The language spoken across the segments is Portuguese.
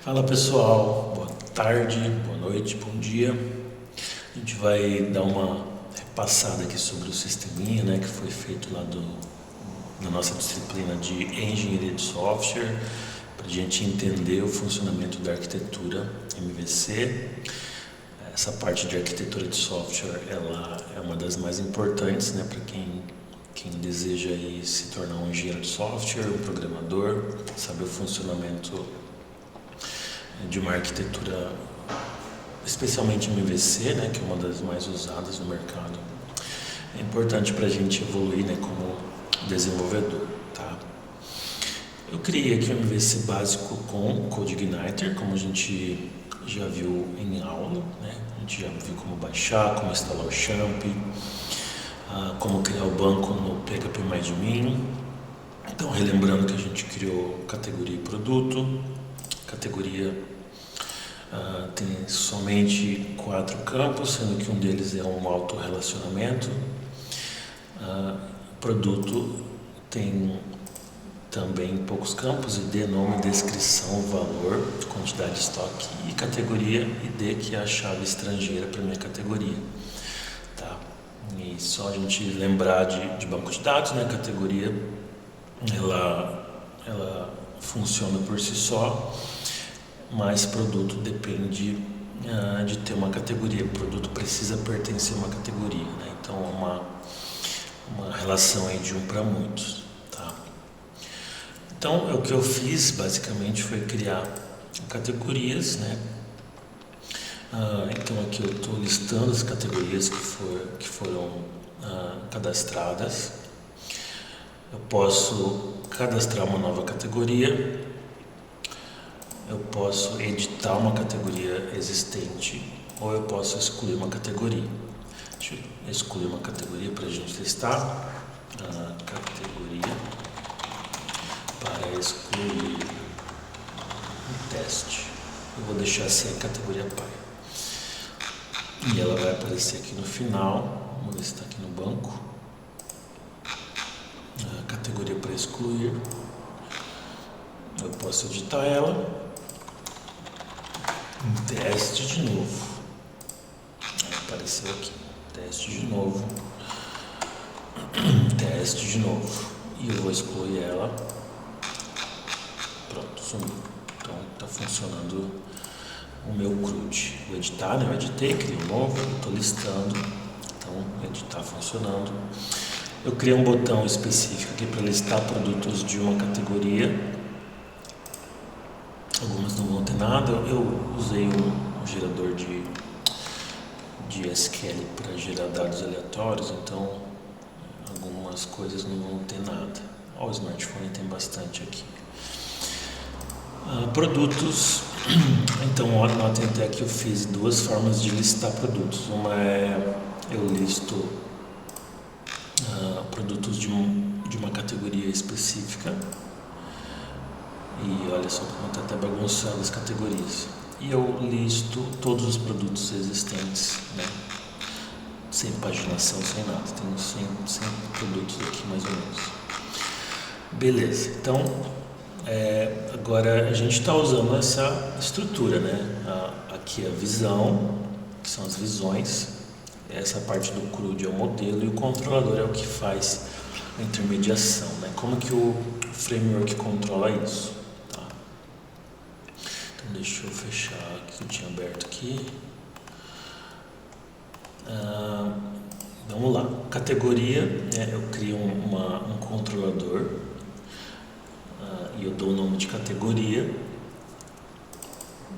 Fala pessoal, boa tarde, boa noite, bom dia. A gente vai dar uma repassada aqui sobre o sisteminha, né, que foi feito lá na nossa disciplina de engenharia de software, para a gente entender o funcionamento da arquitetura MVC. Essa parte de arquitetura de software, ela é uma das mais importantes, né, para quem deseja aí se tornar um engenheiro de software, um programador, saber o funcionamento de uma arquitetura, especialmente MVC, né, que é uma das mais usadas no mercado. É importante para a gente evoluir, né, como desenvolvedor, tá? Eu criei aqui o MVC básico com CodeIgniter, como a gente já viu em aula, né? A gente já viu como baixar, como instalar o Champ, como criar o banco no PHP+Admin. Então, relembrando que a gente criou categoria e produto. Categoria tem somente 4 campos, sendo que um deles é um autorrelacionamento. Produto tem também poucos campos: ID, nome, descrição, valor, quantidade de estoque, e categoria ID, que é a chave estrangeira para minha categoria, tá? E só a gente lembrar de banco de dados, né? A categoria ela funciona por si só, mas produto depende de ter uma categoria. O produto precisa pertencer a uma categoria, né? Então é uma relação aí de um para muitos, tá? Então o que eu fiz basicamente foi criar categorias, né? Então aqui eu estou listando as categorias que foram cadastradas. Eu posso cadastrar uma nova categoria. Eu posso editar uma categoria existente, ou eu posso excluir uma categoria. Deixa eu excluir uma categoria para a gente testar. Categoria para excluir um teste. Eu vou deixar assim a categoria pai. E ela vai aparecer aqui no final. Vamos ver se está aqui no banco. Categoria para excluir. Eu posso editar ela. Teste de novo. Apareceu aqui. Teste de novo. Teste de novo. E eu vou excluir ela. Pronto, sumiu. Então está funcionando o meu CRUD. Vou editar, né? Eu editei, criei um novo. Estou listando. Então, editar funcionando. Eu criei um botão específico aqui para listar produtos de uma categoria. Algumas não vão ter nada. Eu usei um gerador de SQL para gerar dados aleatórios, então algumas coisas não vão ter nada. O smartphone tem bastante aqui. Produtos. Então, notem até que eu fiz duas formas de listar produtos. Uma é eu listo produtos de uma categoria específica. E olha só como está até bagunçando as categorias. E eu listo todos os produtos existentes, né? Sem paginação, sem nada. Tenho 100 produtos aqui mais ou menos. Beleza, então agora a gente está usando essa estrutura, né? Aqui é a visão, que são as visões. Essa parte do CRUD é o modelo e o controlador é o que faz a intermediação, né? Como que o framework controla isso? Deixa eu fechar o que eu tinha aberto aqui. Vamos lá. Categoria, eu crio um controlador e eu dou o nome de categoria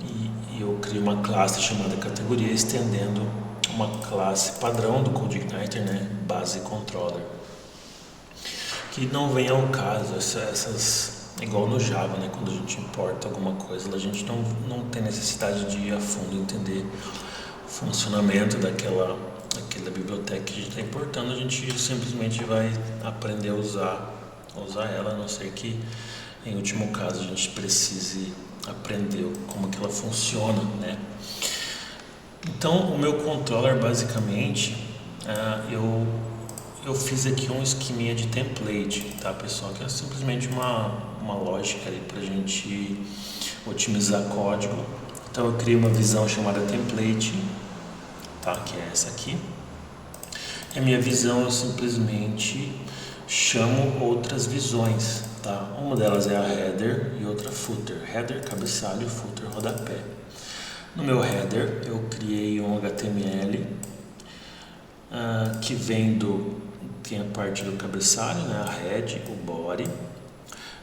e eu crio uma classe chamada categoria, estendendo uma classe padrão do CodeIgniter, né? Base controller, que não vem ao caso. Igual no Java, né? Quando a gente importa alguma coisa, a gente não tem necessidade de ir a fundo entender o funcionamento daquela biblioteca que a gente está importando. A gente simplesmente vai aprender a usar ela, a não ser que, em último caso, a gente precise aprender como que ela funciona, né? Então, o meu controller, basicamente, eu fiz aqui um esqueminha de template, tá, pessoal? Que é simplesmente uma lógica aí pra gente otimizar código. Então eu criei uma visão chamada template, tá? Que é essa aqui. E a minha visão eu simplesmente chamo outras visões, tá? Uma delas é a header e outra footer. Header, cabeçalho, footer, rodapé. No meu header eu criei um HTML que tem a parte do cabeçalho, né? A head, o body,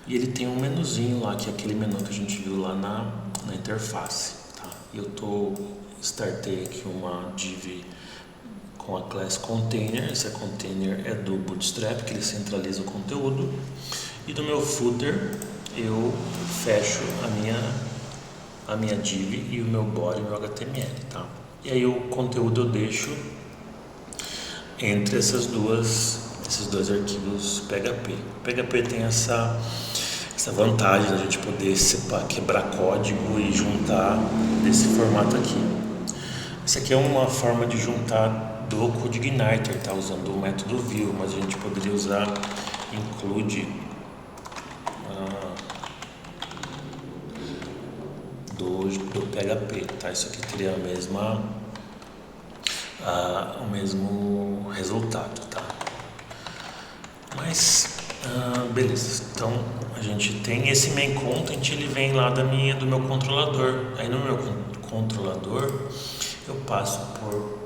e ele tem um menuzinho lá, que é aquele menu que a gente viu lá na interface, tá? Eu startei aqui uma div com a class container. Esse container é do Bootstrap, que ele centraliza o conteúdo. E do meu footer eu fecho a minha div e o meu body, o meu HTML, tá? E aí o conteúdo eu deixo entre esses dois arquivos PHP. O PHP tem essa vantagem da gente poder quebrar código e juntar desse formato aqui. Essa aqui é uma forma de juntar do CodeIgniter, tá? Usando o método view, mas a gente poderia usar include do PHP, tá? Isso aqui teria o mesmo resultado, tá? Mas beleza. Então a gente tem esse main content, ele vem lá do meu controlador. Aí no meu controlador eu passo por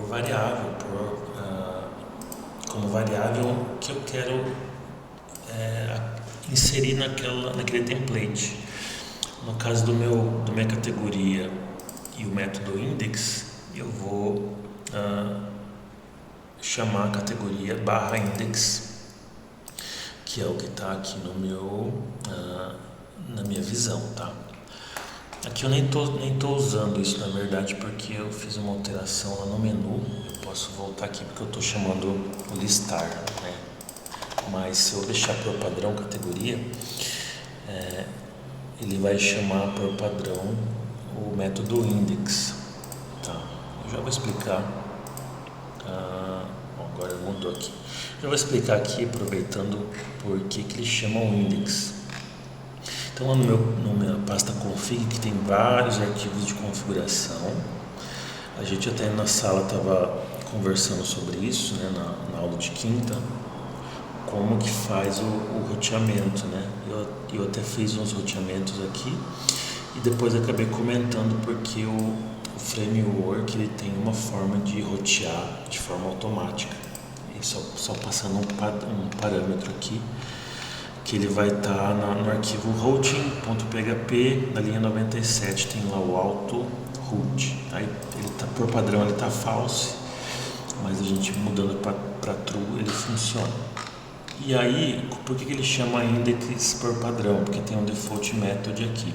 variável, como variável que eu quero inserir naquele template. No caso da minha categoria e o método index, eu vou chamar a categoria /index, que é o que está aqui na minha visão, tá? Aqui eu nem tô usando isso, na verdade, porque eu fiz uma alteração lá no menu. Eu posso voltar aqui porque eu estou chamando o listar, né? Mas se eu deixar por padrão categoria, ele vai chamar por padrão o método index, tá? Eu já vou explicar. Agora mudou aqui. Já vou explicar aqui, aproveitando, por que eles chamam index. Então, na minha pasta config, que tem vários arquivos de configuração, a gente até na sala estava conversando sobre isso, né, na aula de quinta, como que faz o roteamento, né? Eu até fiz uns roteamentos aqui e depois acabei comentando porque o framework ele tem uma forma de rotear de forma automática. E só passando um parâmetro aqui, que ele vai estar no arquivo routing.php, na linha 97 tem lá o auto route. Aí ele tá, por padrão ele está false, mas a gente mudando para true ele funciona. E aí, por que ele chama index por padrão? Porque tem um default method aqui.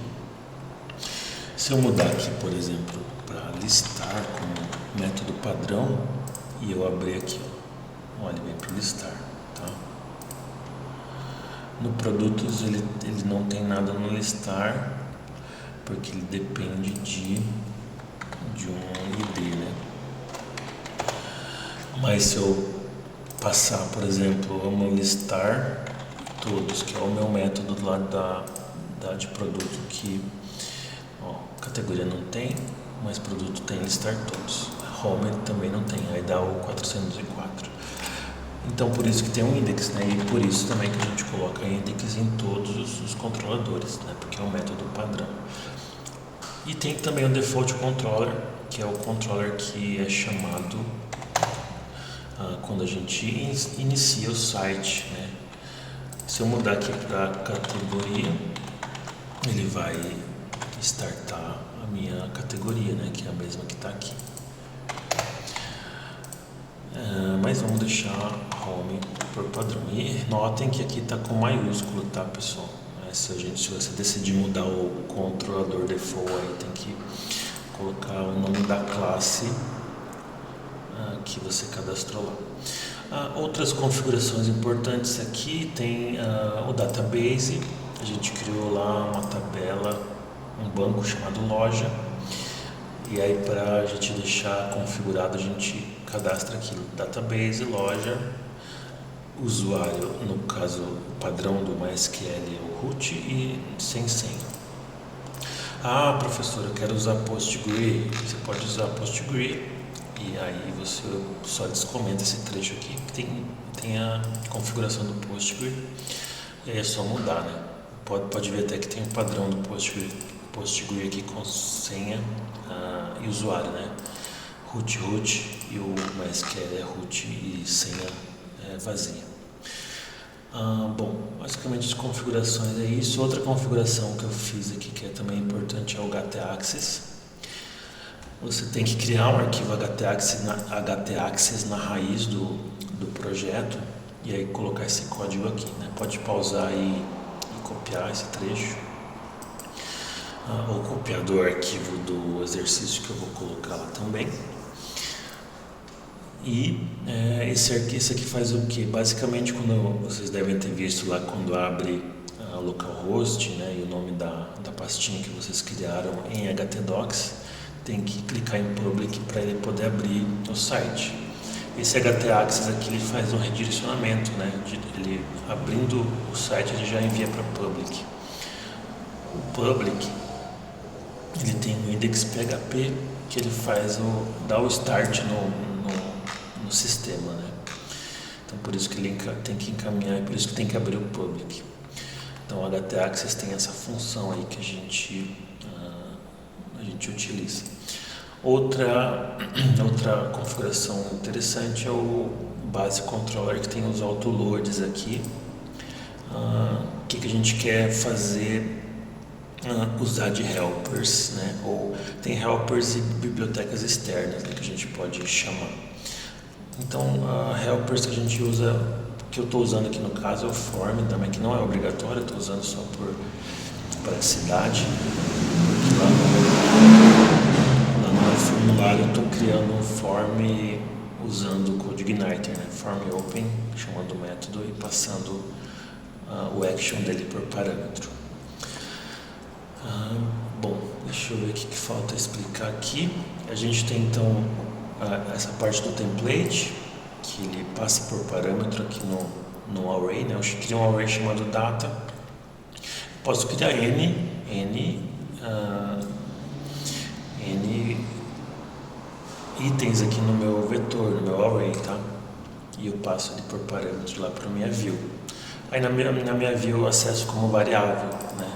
Se eu mudar aqui, por exemplo, para listar como método padrão, e eu abrir aqui, ó, olha, vem para listar, tá? No produtos ele não tem nada no listar, porque ele depende de um ID, né? Mas se eu passar, por exemplo, vamos listar todos, que é o meu método lá de produto, que categoria não tem, mas produto tem listar todos. Home também não tem, aí dá o 404. Então por isso que tem um index, né? E por isso também que a gente coloca index em todos os controladores, né? Porque é um método padrão. E tem também o default controller, que é o controller que é chamado quando a gente inicia o site, né? Se eu mudar aqui para categoria, ele vai startar a minha categoria, né? Que é a mesma que está aqui. Mas vamos deixar home por padrão. E notem que aqui está com maiúsculo, tá, pessoal? Se você decidir mudar o controlador default, aí tem que colocar o nome da classe que você cadastrou lá. Outras configurações importantes aqui tem o database. A gente criou lá uma tabela, um banco chamado loja, e aí para a gente deixar configurado a gente cadastra aqui database, loja, usuário, no caso o padrão do MySQL é o root, e sem senha. Ah, professor, eu quero usar PostgRE. Você pode usar PostgRE e aí você só descomenta esse trecho aqui que tem a configuração do PostgRE. E aí é só mudar, né? Pode ver até que tem um padrão do PostgRE aqui com senha e usuário, né? Root e o MySQL é root e senha vazia. Bom, basicamente as configurações é isso. Outra configuração que eu fiz aqui que é também importante é o htaccess. Você tem que criar um arquivo htaccess na raiz do projeto e aí colocar esse código aqui, né? Pode pausar e copiar esse trecho ou copiar do arquivo do exercício que eu vou colocar lá também. E esse aqui faz o que? Basicamente, quando vocês devem ter visto lá quando abre a localhost, né, e o nome da pastinha que vocês criaram em htdocs, tem que clicar em public para ele poder abrir o site. Esse htaccess aqui ele faz um redirecionamento, né? Ele abrindo o site ele já envia para public. O public ele tem o index PHP que ele dá o start no sistema, né? Então por isso que ele tem que encaminhar e por isso que tem que abrir o public. Então o htaccess tem essa função aí que a gente utiliza. Outra configuração interessante é o base controller que tem os autoloads aqui. O que a gente quer fazer? Usar de helpers, né? Ou tem helpers e bibliotecas externas, né, que a gente pode chamar. Então, helpers que a gente usa, que eu estou usando aqui no caso é o form também, que não é obrigatório, eu estou usando só por praticidade, porque lá no formulário eu estou criando um form usando o CodeIgniter, né? Form open, chamando o método e passando o action dele por parâmetro. Bom, deixa eu ver o que falta explicar aqui. A gente tem então essa parte do template, que ele passa por parâmetro aqui no array, né? Eu crio um array chamado data. Posso criar N itens aqui no meu vetor, no meu array, tá? E eu passo ele por parâmetro lá para a minha view. Aí na minha view eu acesso como variável, né?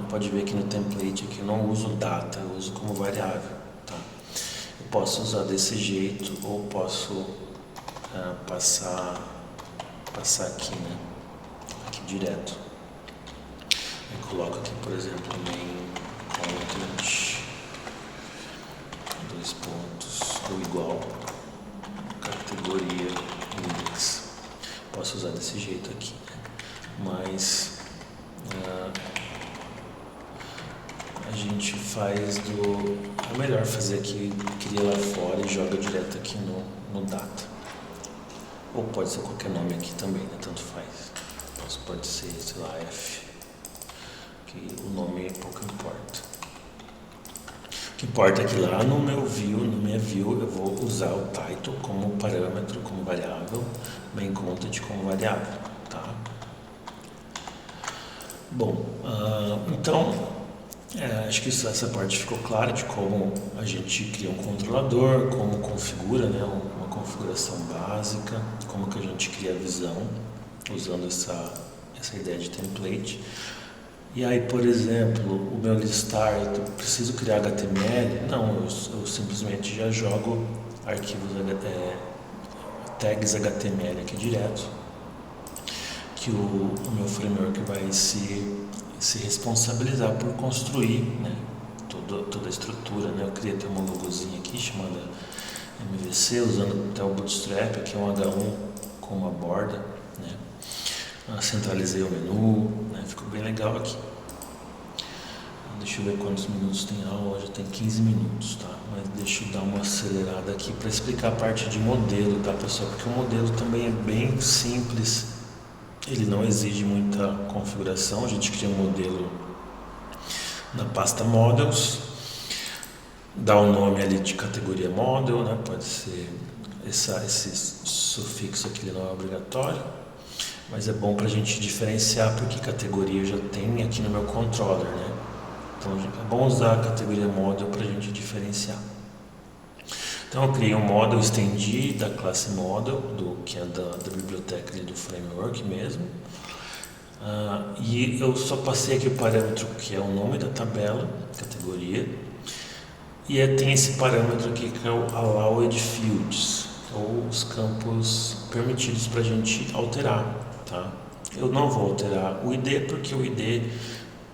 Pode ver aqui no template que eu não uso data, eu uso como variável, tá? Eu posso usar desse jeito ou posso passar aqui, né? Aqui direto. Eu coloco aqui, por exemplo, main content, 2 pontos, ou igual, categoria index. Posso usar desse jeito aqui, né? Mas a gente faz é melhor fazer aqui, cria lá fora e joga direto aqui no data. Ou pode ser qualquer nome aqui também, né? Tanto faz. Pode ser, sei lá, F. Que o nome pouco importa. O que importa é que lá no minha view, eu vou usar o title como parâmetro, como variável, main content como variável, tá? Bom, então, acho que essa parte ficou clara de como a gente cria um controlador, como configura, né, uma configuração básica, como que a gente cria a visão, usando essa ideia de template. E aí, por exemplo, o meu listar, eu preciso criar HTML? Não, eu simplesmente já jogo arquivos, tags HTML aqui direto, que o meu framework vai se responsabilizar por construir, né, toda a estrutura, né? Eu criei até uma logozinha aqui chamada MVC, usando até o Bootstrap, aqui é um H1 com uma borda, né? Centralizei o menu, né? Ficou bem legal aqui. Deixa eu ver quantos minutos tem a aula, já tem 15 minutos, tá? Mas deixa eu dar uma acelerada aqui para explicar a parte de modelo, tá, pessoal? Porque o modelo também é bem simples, ele não exige muita configuração. A gente cria um modelo na pasta models, dá o nome ali de categoria model, né? Pode ser esse sufixo aqui, ele não é obrigatório, mas é bom para a gente diferenciar porque categoria eu já tenho aqui no meu controller, né? Então é bom usar a categoria model para a gente diferenciar. Então eu criei um model, estendi da classe model, que é da biblioteca ali do framework mesmo. E eu só passei aqui o parâmetro que é o nome da tabela, categoria. E tem esse parâmetro aqui que é o allowed fields, ou os campos permitidos para a gente alterar, tá? Eu não vou alterar o ID porque o ID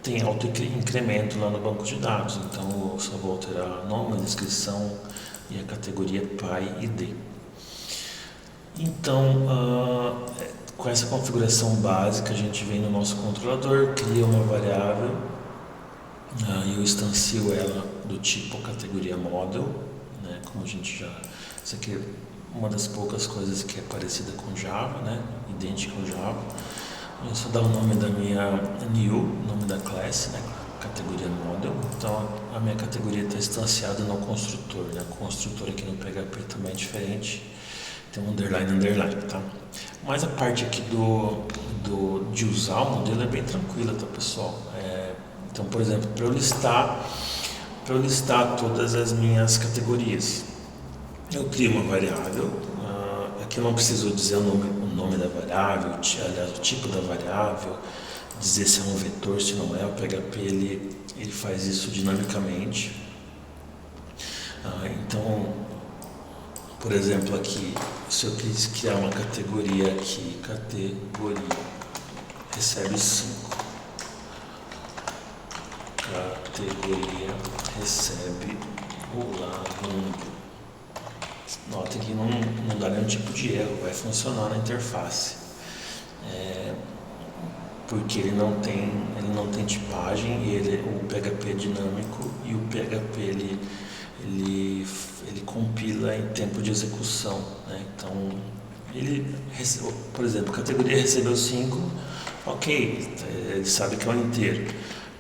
tem auto-incremento lá no banco de dados, então eu só vou alterar nome, descrição e a categoria PyID. Então, com essa configuração básica, a gente vem no nosso controlador, cria uma variável e eu instancio ela do tipo categoria model, né? Como a gente já... Isso aqui é uma das poucas coisas que é parecida com Java, né? Idêntica com Java. Eu só dar o nome da minha new, nome da classe, né? Categoria model. Então a minha categoria está instanciada no construtor, né? O construtor aqui no PHP também é diferente, tem um underline, tá? Mas a parte aqui de usar o modelo é bem tranquila, tá, pessoal? Então, por exemplo, para eu listar todas as minhas categorias, eu crio uma variável. Aqui eu não preciso dizer o nome da variável, aliás, o tipo da variável, dizer se é um vetor, se não é. O PHP ele faz isso dinamicamente. Então, por exemplo, aqui, se eu quis criar uma categoria aqui, categoria recebe 5, categoria recebe o lado. Notem que não dá nenhum tipo de erro, vai funcionar na interface, porque ele não tem tipagem, e o PHP é dinâmico e o PHP ele compila em tempo de execução, né? Então por exemplo, categoria recebeu 5, ok, ele sabe que é um inteiro.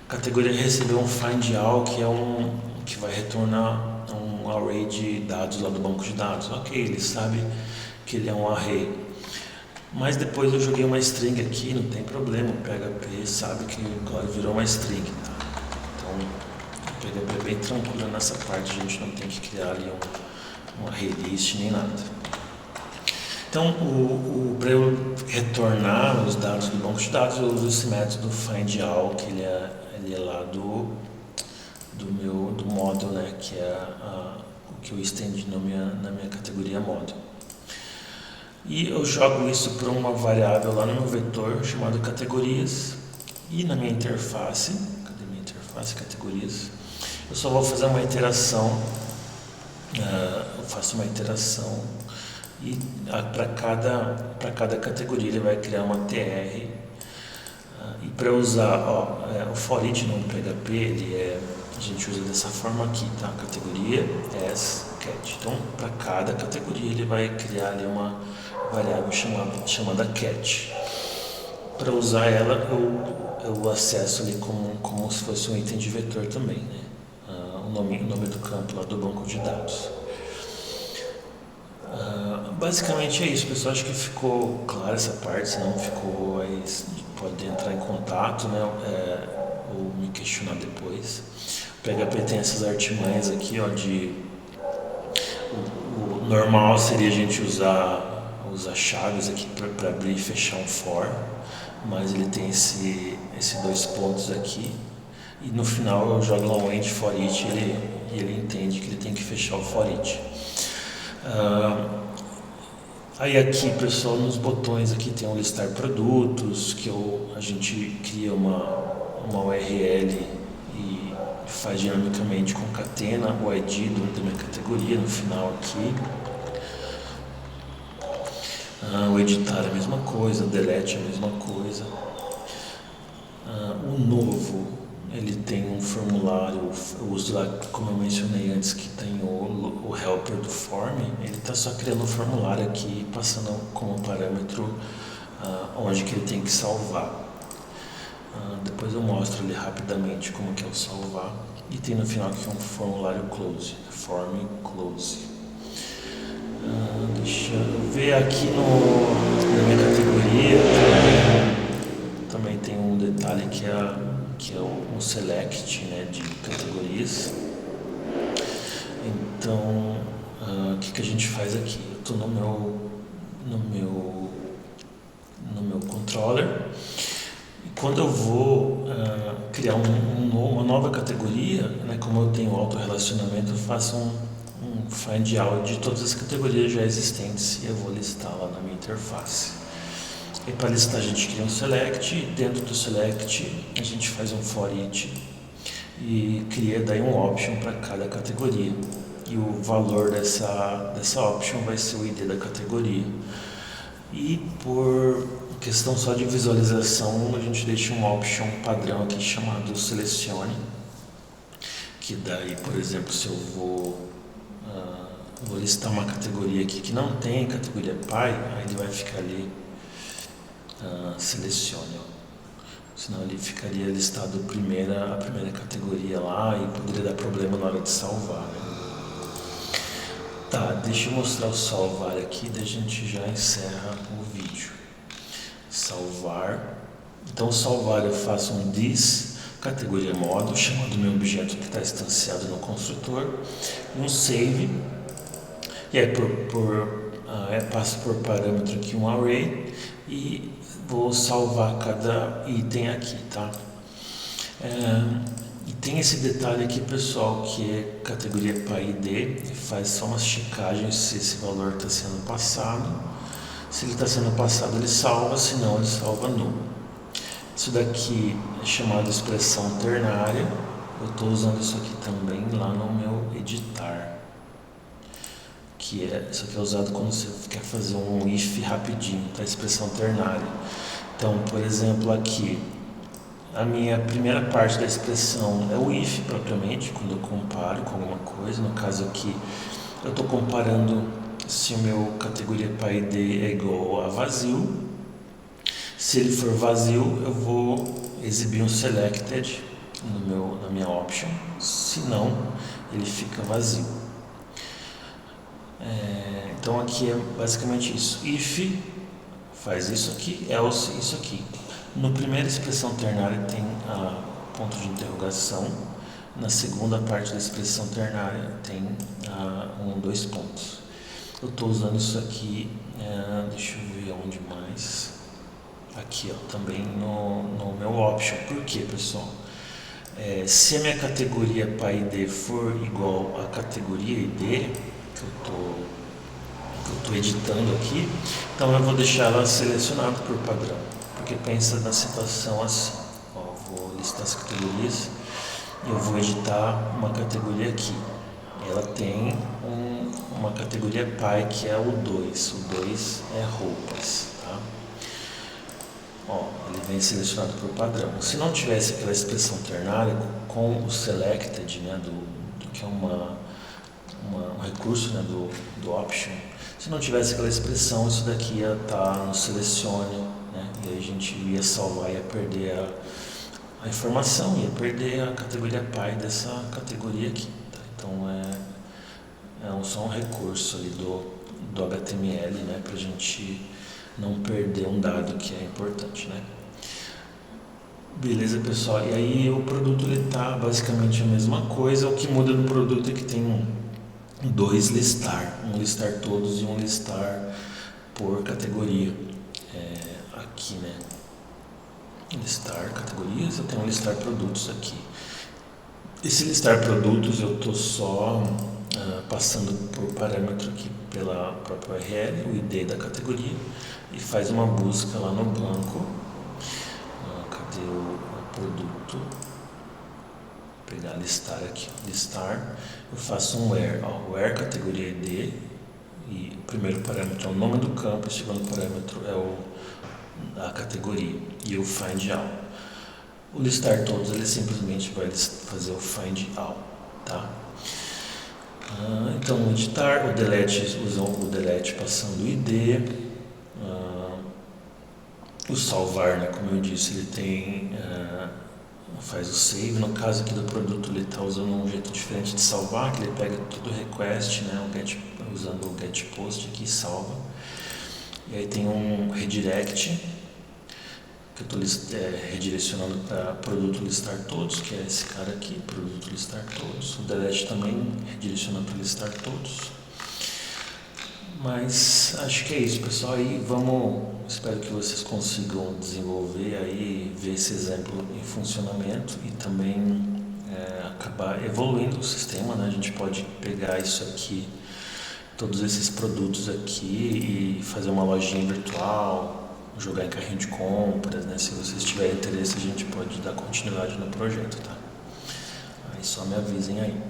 Categoria recebeu um find all, que vai retornar um array de dados lá do banco de dados, ok, ele sabe que ele é um array. Mas depois eu joguei uma string aqui, não tem problema, o PHP sabe que agora virou uma string, tá? Então o PHP é bem tranquilo nessa parte, a gente não tem que criar ali um array list nem nada. Então, para eu retornar os dados do banco de dados, eu uso esse método find all, que ele é lá do model, né, que é o que eu estendi na minha categoria model. E eu jogo isso para uma variável lá no meu vetor chamado categorias, e na minha interface, cadê minha interface, categorias, eu só vou fazer uma iteração, eu faço uma iteração e para cada categoria ele vai criar uma tr. E para usar o for each no PHP, a gente usa dessa forma aqui, tá? Categoria as cat. Então, para cada categoria ele vai criar ali uma variável chamada cat. Para usar ela, eu acesso ali como se fosse um item de vetor também, né? O nome do campo lá do banco de dados. Basicamente é isso, pessoal. Acho que ficou clara essa parte. Se não ficou, aí pode entrar em contato, né? Ou me questionar depois. O PHP tem essas artimanhas aqui, o normal seria a gente usar chaves aqui para abrir e fechar um for, mas ele tem esse 2 pontos aqui, e no final eu jogo lá um end for each e ele entende que ele tem que fechar o for each. Aí aqui, pessoal, nos botões aqui tem um listar produtos, que a gente cria uma URL e faz dinamicamente, concatena o ID da minha categoria no final aqui. O editar é a mesma coisa, o delete é a mesma coisa. O novo, ele tem um formulário, eu uso lá, como eu mencionei antes, que tem o helper do form, ele está só criando um formulário aqui, passando como parâmetro onde que ele tem que salvar. Depois eu mostro ali rapidamente como que é o salvar. E tem no final aqui um formulário close, form close. Deixa eu ver aqui na minha categoria, também tem um detalhe que é que é um select, né, de categorias. Então, o que a gente faz aqui? Eu estou no meu controller, e quando eu vou criar uma nova categoria, né, como eu tenho autorrelacionamento, eu faço um find out de todas as categorias já existentes e eu vou listar lá na minha interface. E para listar a gente cria um select, e dentro do select a gente faz um for each e cria daí um option para cada categoria. E o valor dessa option vai ser o ID da categoria. E por questão só de visualização, a gente deixa um option padrão aqui chamado selecione, que daí, por exemplo, se eu vou listar uma categoria aqui que não tem categoria pai, aí ele vai ficar ali selecione, ó. Senão ele ficaria listado a primeira categoria lá e poderia dar problema na hora de salvar, né? Tá, deixa eu mostrar o salvar aqui, daí a gente já encerra o vídeo. Salvar. Então, salvar eu faço um this, categoria modo, chamando o meu objeto que está instanciado no construtor, um save, e aí passo por parâmetro aqui um array e vou salvar cada item aqui, tá? E tem esse detalhe aqui, pessoal, que é categoria PyID, faz só umas checagens se esse valor está sendo passado. Se ele está sendo passado, ele salva, se não, ele salva nulo. Isso daqui é chamado expressão ternária. Eu estou usando isso aqui também lá no meu editar. Isso aqui é usado quando você quer fazer um if rapidinho, tá? Expressão ternária. Então, por exemplo, aqui, a minha primeira parte da expressão é o if propriamente, quando eu comparo com alguma coisa. No caso aqui, eu estou comparando se o meu categoria PyID é igual a vazio. Se ele for vazio, eu vou exibir um selected na minha option, se não, ele fica vazio. Então aqui é basicamente isso. If faz isso aqui, else isso aqui. No primeira expressão ternária tem ponto de interrogação. Na segunda parte da expressão ternária tem dois pontos. Eu estou usando isso aqui, deixa eu ver onde mais. Aqui, ó, também no meu option. Por quê, pessoal? Se a minha categoria PyID for igual à categoria ID que eu estou editando aqui, então eu vou deixar ela selecionada por padrão. Porque pensa na situação assim, ó, vou listar as categorias e eu vou editar uma categoria aqui. Ela tem uma categoria Py que é o 2. O 2 é roupas, tá? Ó, ele vem selecionado por padrão. Se não tivesse aquela expressão ternária com o selected, né, que é um recurso, né, do option, se não tivesse aquela expressão, isso daqui ia estar no selecione, né, e aí a gente ia salvar, ia perder a informação, ia perder a categoria Py dessa categoria aqui, tá? Então é só um recurso ali do HTML, né, para a gente não perder um dado que é importante, né? Beleza, pessoal? E aí o produto ele tá basicamente a mesma coisa. O que muda no produto é que tem dois listar, um listar todos e um listar por categoria. Aqui, né? Listar categorias, eu tenho um listar produtos aqui. Esse listar produtos eu estou só passando por parâmetro aqui pela própria URL, o ID da categoria, e faz uma busca lá no banco. Cadê o produto? Vou pegar listar aqui, listar, eu faço um where, where categoria ID, e o primeiro parâmetro é o nome do campo, o segundo parâmetro é a categoria, e o find all. O listar todos, ele simplesmente vai fazer o find all, tá? Então, no editar, o delete usa o delete passando o ID. O salvar, né, como eu disse, ele tem faz o save. No caso aqui do produto, ele está usando um jeito diferente de salvar, que ele pega todo o request, né, usando o get post aqui e salva. E aí tem um redirect, que eu estou redirecionando para produto listar todos, que é esse cara aqui, produto listar todos. O delete também redireciona para listar todos. Mas acho que é isso, pessoal. Aí espero que vocês consigam desenvolver aí, ver esse exemplo em funcionamento e também acabar evoluindo o sistema, né? A gente pode pegar isso aqui, todos esses produtos aqui e fazer uma lojinha virtual, jogar em carrinho de compras, né? Se vocês tiverem interesse, a gente pode dar continuidade no projeto, tá? Aí só me avisem aí.